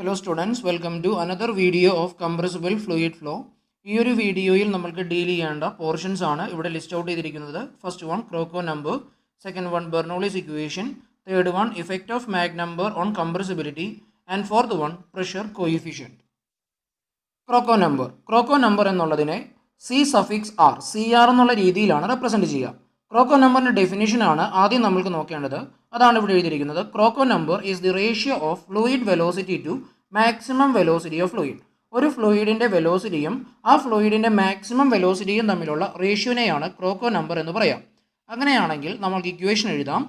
Hello students, welcome to another video of compressible fluid flow. ഈ ഒരു വീഡിയോയിൽ നമുക്ക് ഡീൽ ചെയ്യേണ്ട പോർഷൻസ് ആണ് ഇവിടെ ലിസ്റ്റ് ഔട്ട് ചെയ്തിരിക്കുന്നത്. First one Crocco number, second one Bernoulli's equation, third one effect of Mach number on compressibility and fourth one pressure coefficient. Crocco number എന്നുള്ളതിനെ C suffix R എന്നുള്ള രീതിയിലാണ് റെപ്രസെൻറ്റ് ചെയ്യുക. ക്രോക്കോ നമ്പറിൻ്റെ ഡെഫിനിഷനാണ് ആദ്യം നമ്മൾക്ക് നോക്കേണ്ടത്. അതാണ് ഇവിടെ എഴുതിയിരിക്കുന്നത്. Crocco number is the ratio of fluid velocity to maximum velocity of fluid. ഒരു ഫ്ലൂയിഡിൻ്റെ വെലോസിറ്റിയും ആ ഫ്ലൂയിഡിൻ്റെ മാക്സിമം വെലോസിറ്റിയും തമ്മിലുള്ള റേഷ്യോനെയാണ് ക്രോക്കോ നമ്പർ എന്ന് പറയാം. അങ്ങനെയാണെങ്കിൽ നമ്മൾക്ക് ഇക്വേഷൻ എഴുതാം.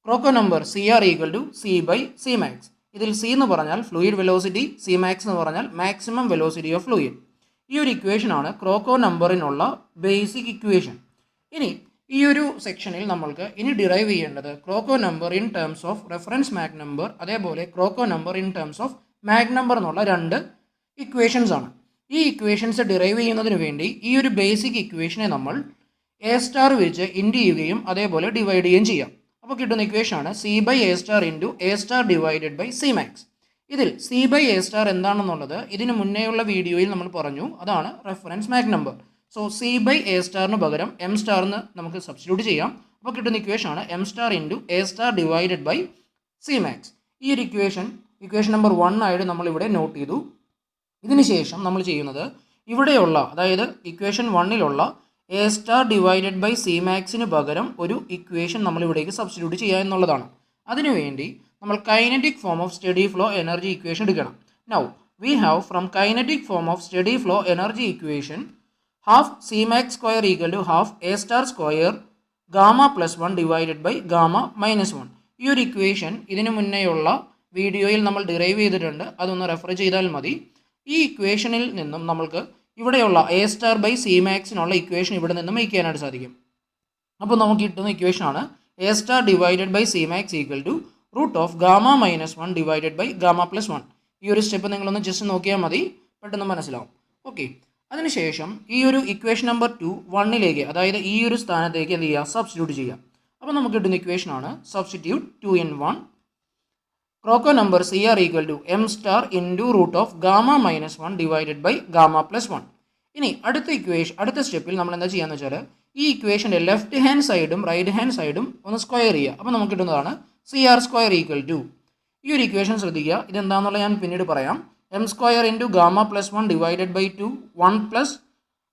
Crocco number C R equal to C by C max. ഇതിൽ സി എന്ന് പറഞ്ഞാൽ ഫ്ലൂയിഡ് വെലോസിറ്റി, സി മാക്സ് എന്ന് പറഞ്ഞാൽ മാക്സിമം വെലോസിറ്റി ഓഫ് ഫ്ലൂയിഡ്. ഈ ഒരു ഇക്വേഷനാണ് ക്രോക്കോ നമ്പറിനുള്ള ബേസിക് ഇക്വേഷൻ. ഇനി ഈ ഒരു സെക്ഷനിൽ നമ്മൾക്ക് ഇനി ഡിറൈവ് ചെയ്യേണ്ടത് Crocco number in terms of reference Mach number, അതേപോലെ Crocco number in terms of Mach number എന്നുള്ള രണ്ട് ഇക്വേഷൻസ് ആണ്. ഈ ഇക്വേഷൻസ് ഡിറൈവ് ചെയ്യുന്നതിന് വേണ്ടി ഈ ഒരു ബേസിക് ഇക്വേഷനെ നമ്മൾ എ സ്റ്റാർ വെച്ച് ഇൻറ്റു ചെയ്യുകയും അതേപോലെ ഡിവൈഡ് ചെയ്യുകയും ചെയ്യാം. അപ്പോൾ കിട്ടുന്ന ഇക്വേഷനാണ് C by A star into A star divided by C max. ഇതിൽ സി ബൈ എ സ്റ്റാർ എന്താണെന്നുള്ളത് ഇതിന് മുന്നേയുള്ള വീഡിയോയിൽ നമ്മൾ പറഞ്ഞു. അതാണ് reference Mach number. So C by A സ്റ്റാറിന് പകരം എം സ്റ്റാറിന് നമുക്ക് സബ്സ്റ്റിറ്റ്യൂട്ട് ചെയ്യാം. അപ്പോൾ കിട്ടുന്ന ഇക്വേഷനാണ് M star into A star divided by C max. ഈ ഒരു ഇക്വേഷൻ നമ്പർ 1 ആയിട്ട് നമ്മളിവിടെ നോട്ട് ചെയ്തു. ഇതിന് ശേഷം നമ്മൾ ചെയ്യുന്നത് ഇവിടെയുള്ള, അതായത് ഇക്വേഷൻ 1ലുള്ള A star divided by C മാക്സിന് പകരം ഒരു ഇക്വേഷൻ നമ്മളിവിടേക്ക് സബ്സ്റ്റിറ്റ്യൂട്ട് ചെയ്യുക എന്നുള്ളതാണ്. അതിനുവേണ്ടി നമ്മൾ kinetic form of steady flow energy equation എടുക്കണം. Now we have from kinetic form of steady flow energy equation half C max square equal to half A star square gamma plus 1 divided by gamma minus 1. ഈ ഒരു equation ഇതിനു മുന്നേയുള്ള വീഡിയോയിൽ നമ്മൾ derive ചെയ്തിട്ടുണ്ട്. അതൊന്ന് refer ചെയ്താൽ മതി. ഈ ഇക്വേഷനിൽ നിന്നും നമ്മൾക്ക് ഇവിടെയുള്ള എ സ്റ്റാർ ബൈ സി മാക്സിനുള്ള ഇക്വേഷൻ ഇവിടെ നിന്ന് മേക്ക് ചെയ്യാനായിട്ട് സാധിക്കും. അപ്പോൾ നമുക്ക് കിട്ടുന്ന ഇക്വേഷനാണ് A star divided by C max equal to root of gamma minus 1 divided by gamma plus 1. ഈ ഒരു സ്റ്റെപ്പ് നിങ്ങളൊന്ന് ജസ്റ്റ് നോക്കിയാൽ മതി, പെട്ടെന്ന് മനസ്സിലാവും. ഓക്കെ, അതിനുശേഷം ഈ ഒരു ഇക്വേഷൻ നമ്പർ 2 1ലേക്ക്, അതായത് ഈ ഒരു സ്ഥാനത്തേക്ക് എന്ത് ചെയ്യുക, സബ്സ്റ്റിറ്റ്യൂട്ട് ചെയ്യുക. അപ്പോൾ നമുക്ക് കിട്ടുന്ന ഇക്വേഷനാണ് substitute 2 in 1 Crocco number C R equal to M star into root of gamma minus 1 divided by gamma plus 1. ഇനി അടുത്ത സ്റ്റെപ്പിൽ നമ്മൾ എന്താ ചെയ്യാന്ന് വെച്ചാൽ ഈ ഇക്വേഷൻ്റെ ലെഫ്റ്റ് ഹാൻഡ് സൈഡും റൈറ്റ് ഹാൻഡ് സൈഡും ഒന്ന് സ്ക്വയർ ചെയ്യുക. അപ്പോൾ നമുക്ക് കിട്ടുന്നതാണ് C R square equal to, ഈ ഒരു ഇക്വേഷൻ ശ്രദ്ധിക്കുക, ഇതെന്താണെന്നുള്ള ഞാൻ പിന്നീട് പറയാം. M square into gamma plus 1 divided by 2 1 plus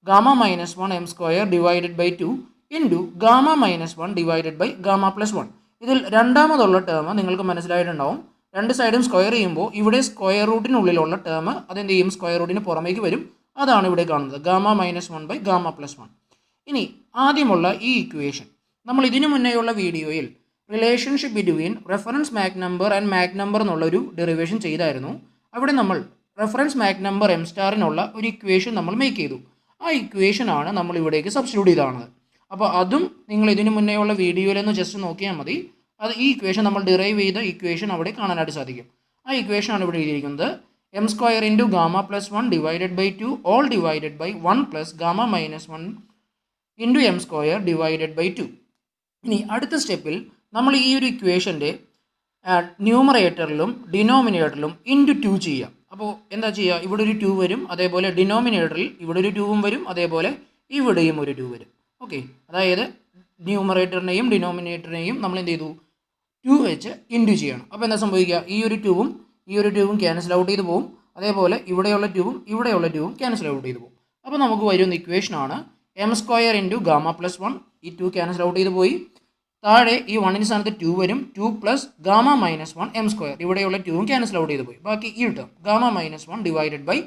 gamma minus 1 M square divided by 2 into gamma minus 1 divided by gamma plus 1. ഇതിൽ രണ്ടാമതുള്ള ടേം നിങ്ങൾക്ക് മനസ്സിലായിട്ടുണ്ടാവും. രണ്ട് സൈഡും സ്ക്വയർ ചെയ്യുമ്പോൾ ഇവിടെ സ്ക്വയർ റൂട്ടിനുള്ളിലുള്ള ടേം അതെന്ത് ചെയ്യും, സ്ക്വയർ റൂട്ടിന് പുറമേക്ക് വരും. അതാണ് ഇവിടെ കാണുന്നത് gamma minus 1 by gamma plus 1. ഇനി ആദ്യമുള്ള ഈ ഇക്വേഷൻ നമ്മൾ ഇതിനു മുന്നേയുള്ള വീഡിയോയിൽ relationship between reference Mach number and Mach number എന്നുള്ളൊരു ഡെറിവേഷൻ ചെയ്തായിരുന്നു. അവിടെ നമ്മൾ റെഫറൻസ് മാഗ് നമ്പർ എം സ്റ്റാറിനുള്ള ഒരു ഇക്വേഷൻ നമ്മൾ മേക്ക് ചെയ്തു. ആ ഇക്വേഷനാണ് നമ്മൾ ഇവിടേക്ക് സബ്സ്റ്റിറ്റ്യൂട്ട് ചെയ്തതാണ്. അപ്പോൾ അതും നിങ്ങൾ ഇതിനു മുന്നേയുള്ള വീഡിയോയിലൊന്ന് ജസ്റ്റ് നോക്കിയാൽ മതി. അത് ഈ ഇക്വേഷൻ നമ്മൾ ഡിറൈവ് ചെയ്ത ഇക്വേഷൻ അവിടെ കാണാനായിട്ട് സാധിക്കും. ആ ഇക്വേഷനാണ് ഇവിടെ എഴുതിയിരിക്കുന്നത്. M square into gamma plus 1 divided by 2 all divided by 1 plus gamma minus 1 into M square divided by 2. ഇനി അടുത്ത സ്റ്റെപ്പിൽ നമ്മൾ ഈ ഒരു ഇക്വേഷൻ്റെ ന്യൂമറേറ്ററിലും ഡിനോമിനേറ്ററിലും ഇൻറ്റു 2 ചെയ്യാം. അപ്പോൾ എന്താ ചെയ്യുക, ഇവിടെ ഒരു 2 വരും, അതേപോലെ ഡിനോമിനേറ്ററിൽ ഇവിടെ ഒരു 2 വരും, അതേപോലെ ഇവിടെയും ഒരു 2 വരും. ഓക്കെ, അതായത് ന്യൂമറേറ്ററിനെയും ഡിനോമിനേറ്ററിനെയും നമ്മൾ എന്ത് ചെയ്തു, 2 വെച്ച് ഇൻറ്റു ചെയ്യണം. അപ്പോൾ എന്താ സംഭവിക്കുക, ഈ ഒരു 2 ക്യാൻസൽ ഔട്ട് ചെയ്ത് പോകും, അതേപോലെ ഇവിടെയുള്ള 2 ക്യാൻസൽ ഔട്ട് ചെയ്ത് പോകും. അപ്പോൾ നമുക്ക് വരുന്ന ഇക്വേഷനാണ് M square into gamma plus 1. ഈ 2 ക്യാൻസൽ ഔട്ട് ചെയ്ത് പോയി, താഴെ ഈ 1ന് സ്ഥാനത്ത് 2 വരും, 2 plus gamma minus 1 M square, ഇവിടെയുള്ള 2 ക്യാൻസൽ ഔട്ട് ചെയ്ത് പോയി, ബാക്കി ഈ term gamma minus 1 divided by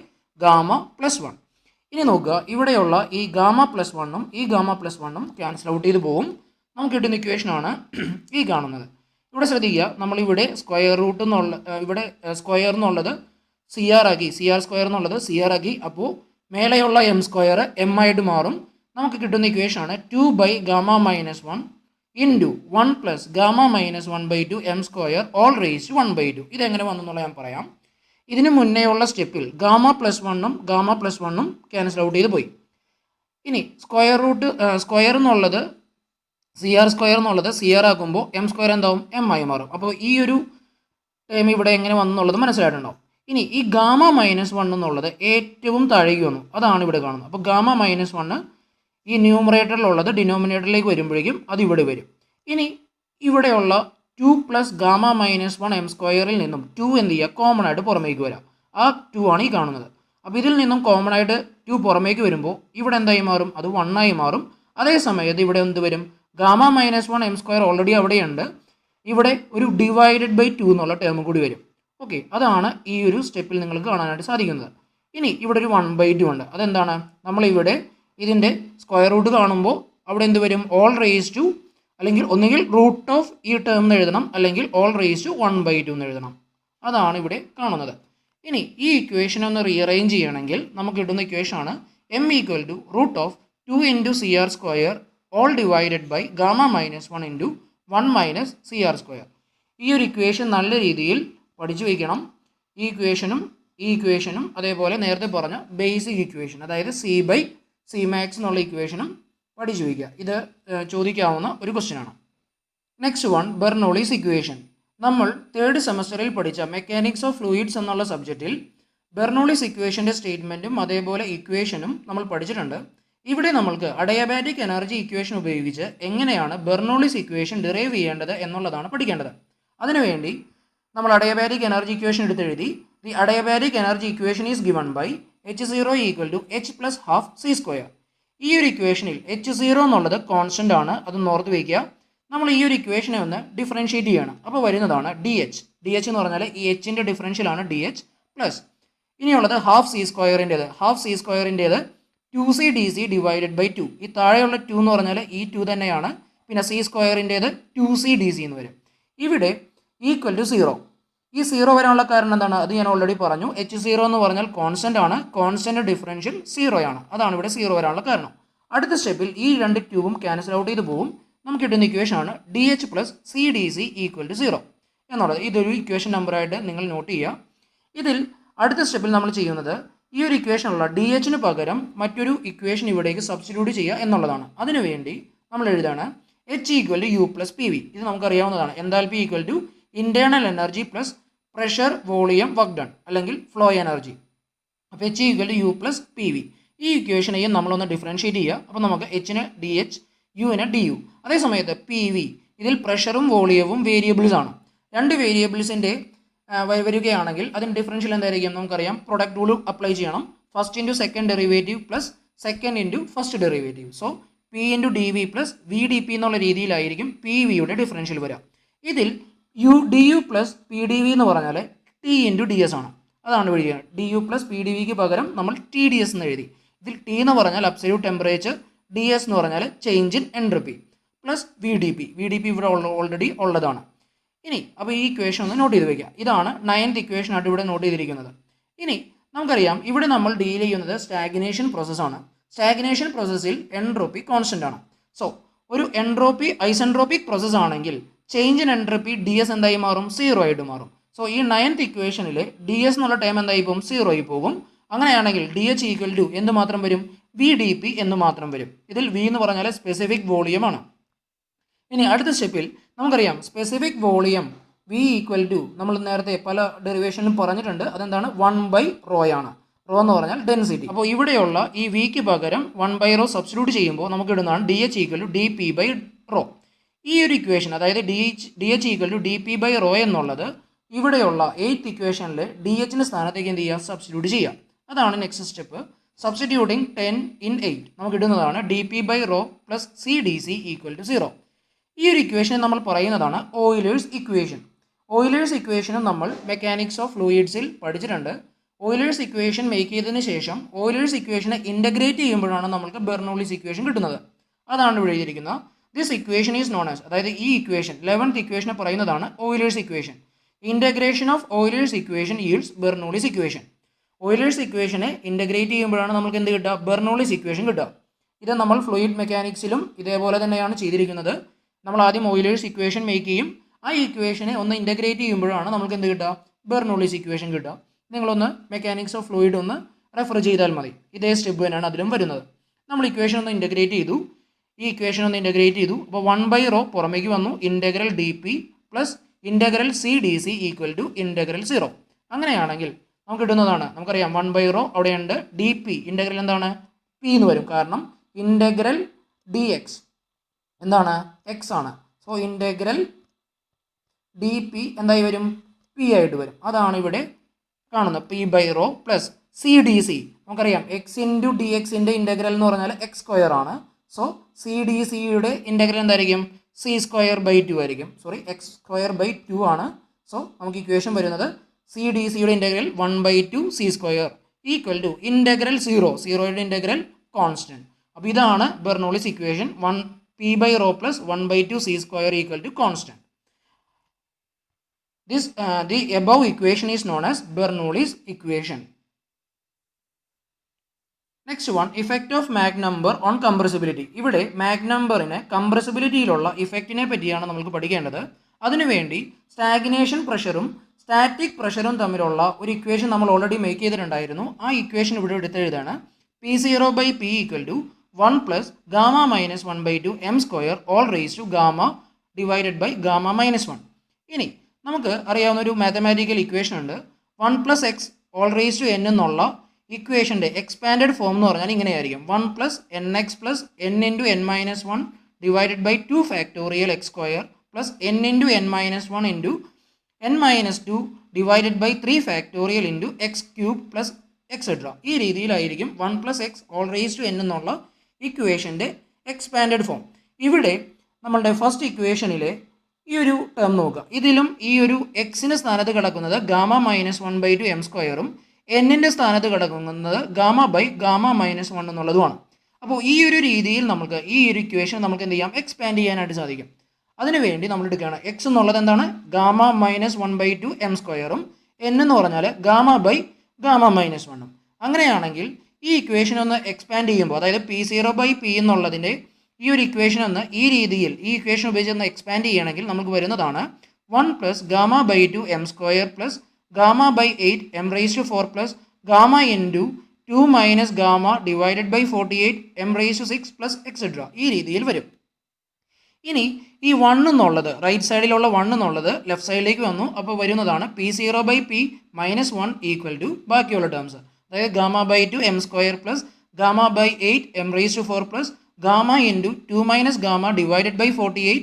gamma plus 1. ഇനി നോക്കുക, ഇവിടെയുള്ള ഈ ഗാമ പ്ലസ് 1ഉം ഈ ഗാമ പ്ലസ് 1ഉം ക്യാൻസൽ ഔട്ട് ചെയ്ത് പോകും. നമുക്ക് കിട്ടുന്ന ഇക്വേഷനാണ് ഈ കാണുന്നത്. ഇവിടെ ശ്രദ്ധിക്കുക, നമ്മളിവിടെ സ്ക്വയർ റൂട്ട് എന്നുള്ള ഇവിടെ സ്ക്വയർ എന്നുള്ളത് സി ആർ സ്ക്വയർ എന്നുള്ളത് സി ആർ ആക്കി. അപ്പോൾ മേലെയുള്ള എം സ്ക്വയർ എം ആയിട്ട് മാറും. നമുക്ക് കിട്ടുന്ന ഇക്വേഷനാണ് 2 by gamma minus 1 into 1 plus gamma minus 1 by 2 M square all raise 1 by 2. ഇതെങ്ങനെ വന്നെന്നുള്ള ഞാൻ പറയാം. ഇതിന് മുന്നേയുള്ള സ്റ്റെപ്പിൽ ഗാമ പ്ലസ് 1ഉം ക്യാൻസൽ ഔട്ട് ചെയ്ത് പോയി. ഇനി സ്ക്വയർ എന്നുള്ളത് സി ആർ ആക്കുമ്പോൾ എം സ്ക്വയർ എന്താവും, എം ആയി മാറും. അപ്പോൾ ഈ ഒരു ടേം ഇവിടെ എങ്ങനെ വന്നെന്നുള്ളത് മനസ്സിലായിട്ടുണ്ടാവും. ഇനി ഈ ഗാമ -1 എന്നുള്ളത് ഏറ്റവും താഴേക്ക് വന്നു, അതാണ് ഇവിടെ കാണുന്നത്. അപ്പോൾ ഗാമ -1 ഈ ന്യൂമറേറ്ററിലുള്ളത് ഡിനോമിനേറ്ററിലേക്ക് വരുമ്പോഴേക്കും അത് ഇവിടെ വരും. ഇനി ഇവിടെയുള്ള 2 പ്ലസ് ഗാമ -1 എം സ്ക്വയറിൽ നിന്നും 2 എന്ത് ചെയ്യുക, കോമൺ ആയിട്ട് പുറമേക്ക് വരാം. ആ 2 ആണ് ഈ കാണുന്നത്. അപ്പോൾ ഇതിൽ നിന്നും കോമൺ ആയിട്ട് 2 പുറമേക്ക് വരുമ്പോൾ ഇവിടെ എന്തായി മാറും, അത് 1 ആയി മാറും. അതേ സമയത്ത് ഇവിടെ എന്ത് വരും, ഗാമ -1 എം സ്ക്വയർ ഓൾറെഡി അവിടെയുണ്ട്, ഇവിടെ ഒരു ഡിവൈഡഡ് ബൈ 2 എന്നുള്ള ടേം കൂടി വരും. ഓക്കെ, അതാണ് ഈ ഒരു സ്റ്റെപ്പിൽ നിങ്ങൾക്ക് കാണാനായിട്ട് സാധിക്കുന്നത്. ഇനി ഇവിടെ ഒരു 1/2 ഉണ്ട്. അതെന്താണ്, നമ്മളിവിടെ ഇതിൻ്റെ സ്ക്വയർ റൂട്ട് കാണുമ്പോൾ അവിടെ എന്ത് വരും, ഓൾ റേസ് ടു, അല്ലെങ്കിൽ ഒന്നുകിൽ റൂട്ട് ഓഫ് ഈ ടേം എന്ന് എഴുതണം, അല്ലെങ്കിൽ ഓൾ റേസ് ടു 1/2 എന്ന് എഴുതണം. അതാണ് ഇവിടെ കാണുന്നത്. ഇനി ഈ ഇക്വേഷൻ ഒന്ന് റീഅറേഞ്ച് ചെയ്യണമെങ്കിൽ നമുക്ക് കിട്ടുന്ന ഇക്വേഷനാണ് m equal to root of 2 into CR square all divided by gamma -1 into 1 minus CR square. ഈ ഒരു ഇക്വേഷൻ നല്ല രീതിയിൽ പഠിച്ചു വയ്ക്കണം. ഈ ഇക്വേഷനും അതേപോലെ നേരത്തെ പറഞ്ഞ ബേസിക് ഇക്വേഷൻ, അതായത് C/C max എന്നുള്ള ഇക്വേഷനും പഠിച്ചു വയ്ക്കുക. ഇത് ചോദിക്കാവുന്ന ഒരു ക്വസ്റ്റ്യൻ ആണ്. Next one, Bernoulli's equation. നമ്മൾ 3rd സെമസ്റ്ററിൽ പഠിച്ച മെക്കാനിക്സ് ഓഫ് ഫ്ലൂയിഡ്സ് എന്നുള്ള സബ്ജക്റ്റിൽ ബെർണോളിസ് ഇക്വേഷൻ്റെ സ്റ്റേറ്റ്മെൻറ്റും അതേപോലെ ഇക്വേഷനും നമ്മൾ പഠിച്ചിട്ടുണ്ട്. ഇവിടെ നമ്മൾക്ക് അഡയാബാറ്റിക് എനർജി ഇക്വേഷൻ ഉപയോഗിച്ച് എങ്ങനെയാണ് ബെർണോളിസ് ഇക്വേഷൻ ഡിറൈവ് ചെയ്യേണ്ടത് എന്നുള്ളതാണ് പഠിക്കേണ്ടത്. അതിനുവേണ്ടി നമ്മൾ അഡയാബാറ്റിക് എനർജി ഇക്വേഷൻ എടുത്തെഴുതി. The adiabatic energy equation is given by H0 equal to H plus half C square. ഈ ഒരു ഇക്വേഷനിൽ H0 എന്നുള്ളത് കോൺസ്റ്റൻ്റ് ആണ്, അത് ഓർത്ത് വയ്ക്കുക. നമ്മൾ ഈ ഒരു ഇക്വേഷനെ ഒന്ന് ഡിഫറൻഷ്യേറ്റ് ചെയ്യണം. അപ്പോൾ വരുന്നതാണ് DH എന്ന് പറഞ്ഞാൽ ഈ എച്ചിൻ്റെ ഡിഫറൻഷ്യലാണ് DH പ്ലസ് ഇനിയുള്ളത് ഹാഫ് C സ്ക്വയറിൻ്റേത് 2CDC ഡിവൈഡഡ് ബൈ 2. ഈ താഴെയുള്ള 2 എന്ന് പറഞ്ഞാൽ ഈ 2 തന്നെയാണ്. പിന്നെ C സ്ക്വയറിൻ്റേത് 2CDC എന്ന് വരും. ഇവിടെ ഈക്വൽ ടു 0. ഈ 0 വരാനുള്ള കാരണം എന്താണ്, അത് ഞാൻ ഓൾറെഡി പറഞ്ഞു. H0 എന്ന് പറഞ്ഞാൽ കോൺസ്റ്റൻ്റ് ആണ്, കോൺസ്റ്റൻ്റ് ഡിഫറൻഷ്യൽ 0 ആണ്, അതാണ് ഇവിടെ 0 വരാനുള്ള കാരണം. അടുത്ത സ്റ്റെപ്പിൽ ഈ രണ്ട് ട്യൂബും ക്യാൻസൽ ഔട്ട് ചെയ്ത് പോകും. നമുക്ക് കിട്ടുന്ന ഇക്വേഷൻ ആണ് DH plus CDC equal to 0 എന്നുള്ളത്. ഇതൊരു ഇക്വേഷൻ നമ്പറായിട്ട് നിങ്ങൾ നോട്ട് ചെയ്യുക. ഇതിൽ അടുത്ത സ്റ്റെപ്പിൽ നമ്മൾ ചെയ്യുന്നത് ഈ ഒരു ഇക്വേഷനുള്ള DHന് പകരം മറ്റൊരു ഇക്വേഷൻ ഇവിടേക്ക് സബ്സ്റ്റിറ്റ്യൂട്ട് ചെയ്യുക എന്നുള്ളതാണ്. അതിനുവേണ്ടി നമ്മൾ എഴുതാണ് H equal to U plus PV. ഇത് നമുക്കറിയാവുന്നതാണ്. Enthalpy equal to internal energy plus pressure volume work done, അല്ലെങ്കിൽ ഫ്ലോ എനർജി. അപ്പോൾ H equal to U plus PV. ഈ ഇക്വേഷനെയും നമ്മളൊന്ന് ഡിഫറൻഷ്യേറ്റ് ചെയ്യുക. അപ്പോൾ നമുക്ക് Hന് DH, Uന് DU. അതേസമയത്ത് PV, ഇതിൽ പ്രഷറും വോളിയവും വേരിയബിൾസ് ആണ്. രണ്ട് വേരിയബിൾസിൻ്റെ വരികയാണെങ്കിൽ അതിന് ഡിഫറൻഷ്യൽ എന്തായിരിക്കും, നമുക്കറിയാം. പ്രൊഡക്റ്റ് റൂൾ അപ്ലൈ ചെയ്യണം. First into second derivative plus second into first derivative. So P into DV plus VDP എന്നുള്ള രീതിയിലായിരിക്കും PVയുടെ ഡിഫറൻഷ്യൽ വരിക. ഇതിൽ DU പ്ലസ് PDV എന്ന് പറഞ്ഞാൽ T ഇൻറ്റു DS ആണ്, അതാണ് എഴുതിയത്. DU പ്ലസ് PDVക്ക് പകരം നമ്മൾ TDS എന്ന് എഴുതി. ഇതിൽ T എന്ന് പറഞ്ഞാൽ അബ്സല്യൂട്ട് ടെമ്പറേച്ചർ, DS എന്ന് പറഞ്ഞാൽ ചേഞ്ച് ഇൻ എൻട്രപ്പി പ്ലസ് VDP ഇവിടെ ഓൾറെഡി ഉള്ളതാണ്. ഇനി അപ്പോൾ ഈ ഇക്വേഷൻ ഒന്ന് നോട്ട് ചെയ്ത് വയ്ക്കുക. ഇതാണ് 9th ഇക്വേഷൻ ആയിട്ട് ഇവിടെ നോട്ട് ചെയ്തിരിക്കുന്നത്. ഇനി നമുക്കറിയാം ഇവിടെ നമ്മൾ ഡീൽ ചെയ്യുന്നത് സ്റ്റാഗ്നേഷൻ പ്രോസസ്സാണ്. സ്റ്റാഗ്നേഷൻ പ്രോസസ്സിൽ എൻട്രോപ്പി കോൺസ്റ്റൻ്റ് ആണ്. സോ ഒരു എൻട്രോപ്പി ഐസെൻട്രോപ്പിക് പ്രോസസ്സ് ആണെങ്കിൽ ചേഞ്ച് ഇൻ എൻട്രപ്പി DS എന്തായി മാറും, 0 ആയിട്ട് മാറും. സോ ഈ 9th ഇക്വേഷനിൽ DS എന്നുള്ള ടൈം എന്തായി പോകും, 0 ആയി പോകും. അങ്ങനെയാണെങ്കിൽ DH ഈക്വൽ ടു എന്ത് മാത്രം വരും, VDP എന്ന് മാത്രം വരും. ഇതിൽ V എന്ന് പറഞ്ഞാൽ സ്പെസിഫിക് വോളിയമാണ്. ഇനി അടുത്ത സ്റ്റെപ്പിൽ നമുക്കറിയാം specific volume V equal to, നമ്മൾ നേരത്തെ പല ഡെറിവേഷനിലും പറഞ്ഞിട്ടുണ്ട്, അതെന്താണ് 1/ρ ആണ്. റോ എന്ന് പറഞ്ഞാൽ ഡെൻസിറ്റി. അപ്പോൾ ഇവിടെയുള്ള ഈ Vക്ക് പകരം 1/ρ സബ്സ്റ്റിറ്റ്യൂട്ട് ചെയ്യുമ്പോൾ നമുക്ക് ഇടുന്നതാണ് DH ഈക്വൽ ടു dP/ρ. ഈ ഒരു ഇക്വേഷൻ, അതായത് DH ഈക്വൽ ടു dP/ρ എന്നുള്ളത് ഇവിടെയുള്ള 8th ഇക്വേഷനിൽ DHൻ്റെ സ്ഥാനത്തേക്ക് എന്ത് ചെയ്യുക, സബ്സ്റ്റിറ്റ്യൂട്ട് ചെയ്യുക. അതാണ് നെക്സ്റ്റ് സ്റ്റെപ്പ്. സബ്സ്റ്റിറ്റ്യൂട്ടിങ് 10 in 8 നമുക്ക് ഇടുന്നതാണ് dP/ρ plus CDC equal to 0. ഈ ഒരു ഇക്വേഷനെ നമ്മൾ പറയുന്നതാണ് ഓയിലേഴ്സ് ഇക്വേഷൻ. ഓയിലേഴ്സ് ഇക്വേഷനും നമ്മൾ മെക്കാനിക്സ് ഓഫ് ഫ്ലൂയിഡ്സിൽ പഠിച്ചിട്ടുണ്ട്. ഓയിലേഴ്സ് ഇക്വേഷൻ മേക്ക് ചെയ്തതിന് ശേഷം ഓയിലേഴ്സ് ഇക്വേഷനെ ഇൻ്റഗ്രേറ്റ് ചെയ്യുമ്പോഴാണ് നമുക്ക് ബെർണോളിസ് ഇക്വേഷൻ കിട്ടുന്നത്. അതാണ് ഇവിടെ എഴുതിയിരിക്കുന്നത്. This equation is known as, അതായത് ഈ ഇക്വേഷൻ 11th ഇക്വേഷനെ പറയുന്നതാണ് Euler's equation. Integration of Euler's equation yields Bernoulli's equation. Euler's ഇക്വേഷനെ ഇൻ്റഗ്രേറ്റ് ചെയ്യുമ്പോഴാണ് നമുക്ക് എന്ത് കിട്ടുക, ബെർണോളിസ് ഇക്വേഷൻ കിട്ടുക. ഇത് നമ്മൾ ഫ്ലൂയിഡ് മെക്കാനിക്സിലും ഇതേപോലെ തന്നെയാണ് ചെയ്തിരിക്കുന്നത്. നമ്മൾ ആദ്യം ഓയിലേഴ്സ് ഇക്വേഷൻ മേക്ക് ചെയ്യും, ആ ഇക്വേഷനെ ഒന്ന് ഇൻ്റഗ്രേറ്റ് ചെയ്യുമ്പോഴാണ് നമുക്ക് എന്ത് കിട്ടുക, ബെർണോളിസ് ഇക്വേഷൻ കിട്ടുക. നിങ്ങളൊന്ന് മെക്കാനിക്സ് ഓഫ് ഫ്ലൂയിഡ് ഒന്ന് റെഫർ ചെയ്താൽ മതി. ഇതേ സ്റ്റെപ്പ് തന്നെയാണ് അതിലും വരുന്നത്. നമ്മൾ ഇക്വേഷൻ ഒന്ന് ഇൻ്റഗ്രേറ്റ് ചെയ്തു, ഈ ഇക്വേഷൻ ഒന്ന് ഇൻ്റഗ്രേറ്റ് ചെയ്തു. അപ്പോൾ 1/ρ പുറമേക്ക് വന്നു, integral DP plus integral CDC equal to integral 0. അങ്ങനെയാണെങ്കിൽ നമുക്ക് കിട്ടുന്നതാണ്. നമുക്കറിയാം 1/ρ അവിടെയുണ്ട്. ഡി പി ഇൻ്റഗ്രൽ എന്താണ്? പി എന്ന് വരും. കാരണം ഇൻ്റഗ്രൽ ഡി എക്സ് എന്താണ്? എക്സ് ആണ്. സോ ഇൻ്റഗ്രൽ ഡി പി എന്തായി വരും? പി ആയിട്ട് വരും. അതാണ് ഇവിടെ കാണുന്നത്. p/ρ plus C D C. നമുക്കറിയാം എക്സ് ഇൻറ്റു ഡി എക്സിൻ്റെ ഇൻ്റഗ്രൽ എന്ന് പറഞ്ഞാൽ എക്സ് സ്ക്വയർ ആണ്. സോ സി ഡി സിയുടെ ഇൻ്റഗ്രൽ എന്തായിരിക്കും? സി സ്ക്വയർ ബൈ 2 ആയിരിക്കും. സോറി, എക്സ് സ്ക്വയർ ബൈ 2 ആണ്. സോ നമുക്ക് ഇക്വേഷൻ വരുന്നത് സി ഡി സിയുടെ integral 1/2 C square equal to integral 0, സീറോയുടെ ഇൻ്റഗ്രൽ കോൺസ്റ്റൻറ്റ്. അപ്പോൾ ഇതാണ് Bernoulli's equation. p/ρ plus 1/2 C square equal to constant. The above equation is known as Bernoulli's equation. Next one, effect of Mach number on compressibility. ഇവിടെ മാഗ് നമ്പറിന് കംപ്രസിബിലിറ്റിയിലുള്ള ഇഫക്റ്റിനെ പറ്റിയാണ് നമുക്ക് പഠിക്കേണ്ടത്. അതിനുവേണ്ടി stagnation പ്രഷറും സ്റ്റാറ്റിക് പ്രഷറും തമ്മിലുള്ള ഒരു ഇക്വേഷൻ നമ്മൾ ഓൾറെഡി മേക്ക് ചെയ്തിട്ടുണ്ടായിരുന്നു. ആ ഇക്വേഷൻ ഇവിടെ എടുത്തെഴുതാണ്. P0/P equal to 1 plus gamma minus 1/2 m square all raise to gamma divided by gamma minus 1. ഇനി നമുക്ക് അറിയാവുന്ന ഒരു മാത്തമാറ്റിക്കൽ ഇക്വേഷൻ ഉണ്ട്. 1 plus X all raise to N എന്നുള്ള ഇക്വേഷൻ്റെ എക്സ്പാൻഡഡ് ഫോം എന്ന് പറഞ്ഞാൽ ഇങ്ങനെയായിരിക്കും. 1 plus N X plus N into N minus 1 divided by 2 factorial X square plus N into N minus 1 into N minus 2 divided by 3 factorial into X cube plus etcetera. ഈ രീതിയിലായിരിക്കും 1 plus X all raise to N എന്നുള്ള ഇക്വേഷൻ്റെ expanded form. ഇവിടെ നമ്മളുടെ first ഇക്വേഷനിലെ ഈ ഒരു term നോക്കുക. ഇതിലും ഈ ഒരു എക്സിൻ്റെ സ്ഥാനത്ത് കിടക്കുന്നത് ഗാമ മൈനസ് 1/2 എം സ്ക്വയറും എന്നിൻ്റെ സ്ഥാനത്ത് കിടക്കുന്നത് ഗാമ ബൈ ഗാമ മൈനസ് 1 എന്നുള്ളതുമാണ്. അപ്പോൾ ഈ ഒരു രീതിയിൽ നമുക്ക് ഈ ഒരു ഇക്വേഷൻ നമുക്ക് എന്ത് ചെയ്യാം? എക്സ്പാൻഡ് ചെയ്യാനായിട്ട് സാധിക്കും. അതിനുവേണ്ടി നമ്മൾ എടുക്കുകയാണ് എക്സ് എന്നുള്ളത് എന്താണ്? ഗാമ മൈനസ് 1/2 എം സ്ക്വയറും എൻ എന്ന് പറഞ്ഞാൽ ഗാമ ബൈ ഗാമ മൈനസ് 1ഉം. അങ്ങനെയാണെങ്കിൽ ഈ ഇക്വേഷൻ ഒന്ന് എക്സ്പാൻഡ് ചെയ്യുമ്പോൾ, അതായത് P0/P എന്നുള്ളതിൻ്റെ ഈ ഒരു ഇക്വേഷൻ ഒന്ന് ഈ രീതിയിൽ ഈ ഇക്വേഷൻ ഉപയോഗിച്ച് ഒന്ന് എക്സ്പാൻഡ് ചെയ്യണമെങ്കിൽ നമുക്ക് വരുന്നതാണ് 1 plus gamma by 2 M square plus gamma by 8 M raise to 4 plus gamma into 2 minus gamma divided by 48 M raise to 6 plus etcetera. ഈ രീതിയിൽ വരും. ഇനി ഈ 1 എന്നുള്ളത് റൈറ്റ് സൈഡിലുള്ള 1 എന്നുള്ളത് ലെഫ്റ്റ് സൈഡിലേക്ക് വന്നു. അപ്പോൾ വരുന്നതാണ് P0/P മൈനസ് 1 ഈക്വൽ ടു ബാക്കിയുള്ള ടേംസ്, അതായത് gamma by 2 M square plus gamma by 8 M raise to 4 plus gamma into 2 minus gamma divided by 48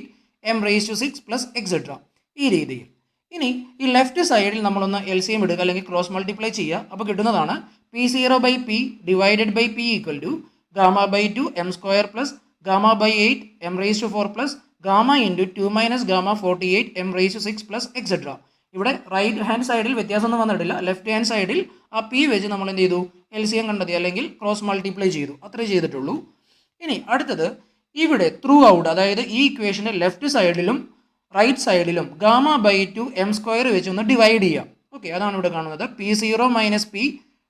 M raise to 6 plus etcetera. ഈ രീതിയിൽ. ഇനി ഈ ലെഫ്റ്റ് സൈഡിൽ നമ്മളൊന്ന് LCM എടുക്കുക, അല്ലെങ്കിൽ ക്രോസ് മൾട്ടിപ്ലൈ ചെയ്യുക. അപ്പോൾ കിട്ടുന്നതാണ് P0/P divided by P equal to gamma by 2 M square plus gamma by 8 M raise to 4 plus gamma into 2 minus gamma 48 M raise to 6 plus etcetera. ഇവിടെ റൈറ്റ് ഹാൻഡ് സൈഡിൽ വ്യത്യാസമൊന്നും വന്നിട്ടില്ല. Left hand സൈഡിൽ ആ P വെച്ച് നമ്മൾ എന്ത് ചെയ്തു? LCM കണ്ടെത്തി, അല്ലെങ്കിൽ ക്രോസ് മൾട്ടിപ്ലൈ ചെയ്തു. അത്രേ ചെയ്തിട്ടുള്ളൂ. ഇനി അടുത്തത് ഇവിടെ ത്രൂ ഔട്ട്, അതായത് ഈ ഇക്വേഷൻ്റെ ലെഫ്റ്റ് സൈഡിലും റൈറ്റ് സൈഡിലും ഗാമ ബൈ 2 എം സ്ക്വയർ വെച്ച് ഒന്ന് ഡിവൈഡ് ചെയ്യാം. ഓക്കെ, അതാണ് ഇവിടെ കാണുന്നത്. P0 minus P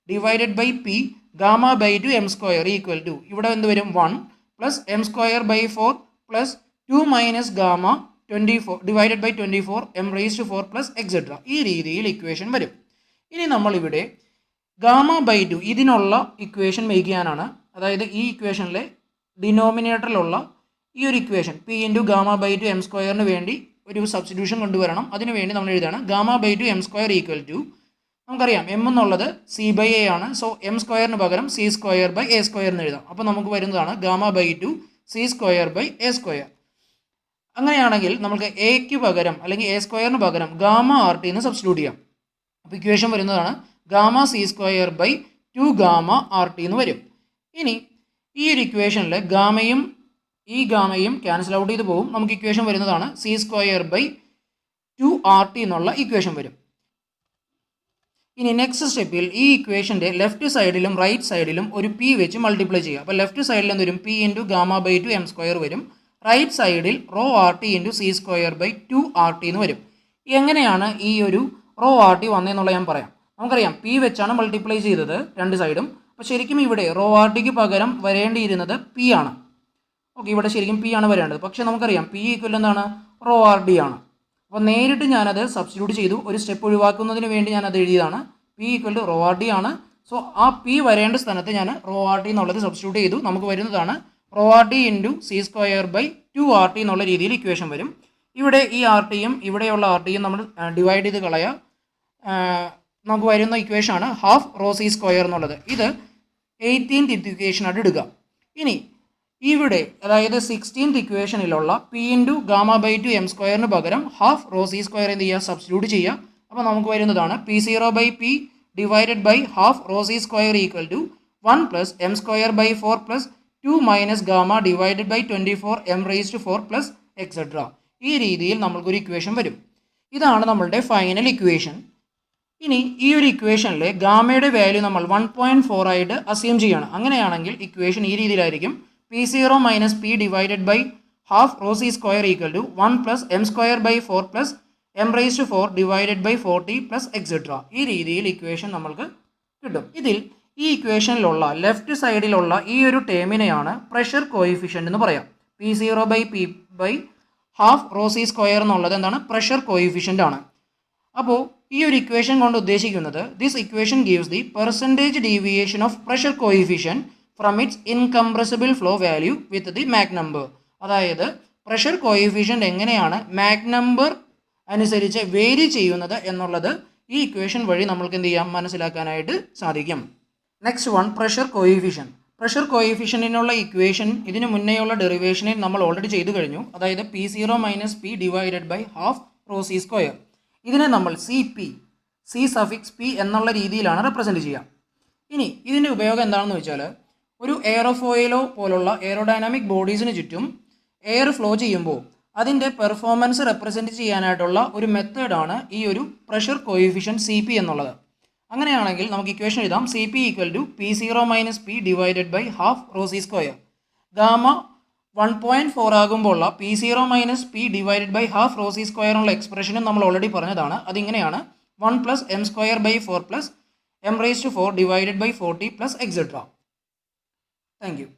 divided by P gamma by 2 M square equal to ഇവിടെ എന്ത് വരും? 1 plus M square by 4 plus 2 minus gamma 24 divided by 24 M raise to 4 plus etcetera. ഈ രീതിയിൽ ഇക്വേഷൻ വരും. ഇനി നമ്മളിവിടെ ഗാമ ബൈ 2 ഇതിനുള്ള ഇക്വേഷൻ മേക്ക് ചെയ്യാനാണ്. അതായത് ഈ ഇക്വേഷനിലെ ഡിനോമിനേറ്ററിലുള്ള ഈ ഒരു equation P into gamma by 2 M സ്ക്വയറിന് വേണ്ടി ഒരു സബ്സ്റ്റിറ്റ്യൂഷൻ കൊണ്ടുവരണം. അതിനുവേണ്ടി നമ്മൾ എഴുതാണ് gamma by 2 M square equal to, നമുക്കറിയാം എം എന്നുള്ളത് C/A ആണ്. സോ എം സ്ക്വയറിന് പകരം C square by A square എന്ന് എഴുതാം. അപ്പോൾ നമുക്ക് വരുന്നതാണ് gamma by 2 C square by A square. അങ്ങനെയാണെങ്കിൽ നമുക്ക് എക്ക് പകരം, അല്ലെങ്കിൽ A സ്ക്വയറിന് പകരം ഗാമ RT എന്ന് സബ്സ്റ്റിറ്റ്യൂട്ട് ചെയ്യാം. അപ്പോൾ ഇക്വേഷൻ വരുന്നതാണ് gamma C square by 2 gamma RT എന്ന് വരും. ഇനി ഈ ഒരു ഇക്വേഷനിൽ ഗാമയും ഈ ഗാമയും ക്യാൻസൽ ഔട്ട് ചെയ്ത് പോകും. നമുക്ക് ഇക്വേഷൻ വരുന്നതാണ് C സ്ക്വയർ ബൈ 2 RT എന്നുള്ള ഇക്വേഷൻ വരും. ഇനി നെക്സ്റ്റ് സ്റ്റെപ്പിൽ ഈ ഇക്വേഷൻ്റെ ലെഫ്റ്റ് സൈഡിലും റൈറ്റ് സൈഡിലും ഒരു P വെച്ച് മൾട്ടിപ്ലൈ ചെയ്യുക. അപ്പോൾ ലെഫ്റ്റ് സൈഡിൽ എന്ത് വരും? P into gamma by 2 M square വരും. റൈറ്റ് സൈഡിൽ rho RT into C square by 2 RT എന്ന് വരും. എങ്ങനെയാണ് ഈ ഒരു റോ RT വന്നതെന്നുള്ളത് ഞാൻ പറയാം. നമുക്കറിയാം P വെച്ചാണ് മൾട്ടിപ്ലൈ ചെയ്തത് രണ്ട് സൈഡും. അപ്പോൾ ശരിക്കും ഇവിടെ റോ RTക്ക് പകരം വരേണ്ടിയിരുന്നത് P ആണ്. ഓക്കെ, ഇവിടെ ശരിക്കും P ആണ് വരേണ്ടത്. പക്ഷേ നമുക്കറിയാം P ഈക്വൽ എന്താണ്? റോ RD ആണ്. അപ്പോൾ നേരിട്ട് ഞാനത് സബ്സ്റ്റിറ്റ്യൂട്ട് ചെയ്തു. ഒരു സ്റ്റെപ്പ് ഒഴിവാക്കുന്നതിന് വേണ്ടി ഞാനത് എഴുതിയതാണ്. P equal to rho RD ആണ്. സോ ആ P വരേണ്ട സ്ഥാനത്ത് ഞാൻ റോ RT എന്നുള്ളത് സബ്സ്റ്റിറ്റ്യൂട്ട് ചെയ്തു. നമുക്ക് വരുന്നതാണ് rho RD into C square by 2 RT എന്നുള്ള രീതിയിൽ ഇക്വേഷൻ വരും. ഇവിടെ ഈ RTയും ഇവിടെയുള്ള RTയും നമ്മൾ ഡിവൈഡ് ചെയ്ത് കളയുക. നമുക്ക് വരുന്ന ഇക്വേഷനാണ് ഹാഫ് റോ സി സ്ക്വയർ എന്നുള്ളത്. ഇത് 18th ഇക്വേഷനായിട്ട് എടുക്കുക. ഇനി ഇവിടെ അതായത് 16th ഇക്വേഷനിലുള്ള P into gamma by two M സ്ക്വയറിന് പകരം ഹാഫ് റോ സി സ്ക്വയർ എന്ത് ചെയ്യുക, സബ്സ്റ്റിറ്റ്യൂട്ട് ചെയ്യുക. അപ്പോൾ നമുക്ക് വരുന്നതാണ് P zero by P divided by half rho C square equal to 1 plus M square by 4 plus 2 minus gamma divided by 24 M raise to 4 plus etcetera. ഈ രീതിയിൽ നമ്മൾക്കൊരു equation വരും. ഇതാണ് നമ്മളുടെ ഫൈനൽ ഇക്വേഷൻ. ഇനി ഈ ഒരു ഇക്വേഷനിൽ ഗാമയുടെ വാല്യൂ നമ്മൾ 1.4 ആയിട്ട് അസ്യൂം ചെയ്യണം. അങ്ങനെയാണെങ്കിൽ ഇക്വേഷൻ ഈ രീതിയിലായിരിക്കും. P zero minus P divided by half rho C square equal to 1 plus M square by 4 plus M raise to 4 divided by 40 plus etcetera. ഈ രീതിയിൽ ഇക്വേഷൻ നമ്മൾക്ക് കിട്ടും. ഇതിൽ ഈ ഇക്വേഷനിലുള്ള ലെഫ്റ്റ് സൈഡിലുള്ള ഈ ഒരു ടേമിനെയാണ് പ്രഷർ കോയിഫിഷ്യൻ്റ് എന്ന് പറയാം. P zero by P by half rho C square എന്നുള്ളത് എന്താണ്, പ്രഷർ കോയിഫിഷ്യൻ്റ് ആണ്. അപ്പോൾ ഈ ഒരു ഇക്വേഷൻ കൊണ്ട് ഉദ്ദേശിക്കുന്നത് this equation gives the percentage deviation of pressure coefficient from it's incompressible flow value with the Mach number. അതായത് പ്രഷർ കോയിഫിഷ്യൻ്റ് എങ്ങനെയാണ് മാക് നമ്പർ അനുസരിച്ച് വേരി ചെയ്യുന്നത് എന്നുള്ളത് ഈ ഇക്വേഷൻ വഴി നമ്മൾക്ക് എന്ത് ചെയ്യാം, മനസ്സിലാക്കാനായിട്ട് സാധിക്കും. Next one, pressure coefficient. Pressure കോയിഫിഷ്യൻറ്റിനുള്ള ഇക്വേഷൻ ഇതിന് മുന്നേയുള്ള ഡെറിവേഷനിൽ നമ്മൾ ഓൾറെഡി ചെയ്തു കഴിഞ്ഞു. അതായത് P zero minus P divided by half rho C square. ഇതിനെ നമ്മൾ സി സഫിക്സ് പി എന്നുള്ള രീതിയിലാണ് റെപ്രസെൻറ്റ് ചെയ്യുക. ഇനി ഇതിൻ്റെ ഉപയോഗം എന്താണെന്ന് വെച്ചാൽ, ഒരു എയറോഫോയിലോ പോലുള്ള എയറോഡൈനാമിക് ബോഡീസിന് ചുറ്റും എയർ ഫ്ലോ ചെയ്യുമ്പോൾ അതിൻ്റെ പെർഫോമൻസ് റെപ്രസെൻറ്റ് ചെയ്യാനായിട്ടുള്ള ഒരു മെത്തേഡാണ് ഈ ഒരു പ്രഷർ കോയിഫിഷ്യൻ സി പി എന്നുള്ളത്. അങ്ങനെയാണെങ്കിൽ നമുക്ക് ഇക്വേഷൻ എഴുതാം. C P equal to P zero minus P divided by half rho C square. Gamma 1.4 ആകുമ്പോൾ P zero minus P divided by half rho C സ്ക്വയറിനുള്ള എക്സ്പ്രഷനും നമ്മൾ ഓൾറെഡി പറഞ്ഞതാണ്. അതിങ്ങനെയാണ് 1 plus M square by 4 plus M raise to 4 divided by 40 plus etcetera. Thank U.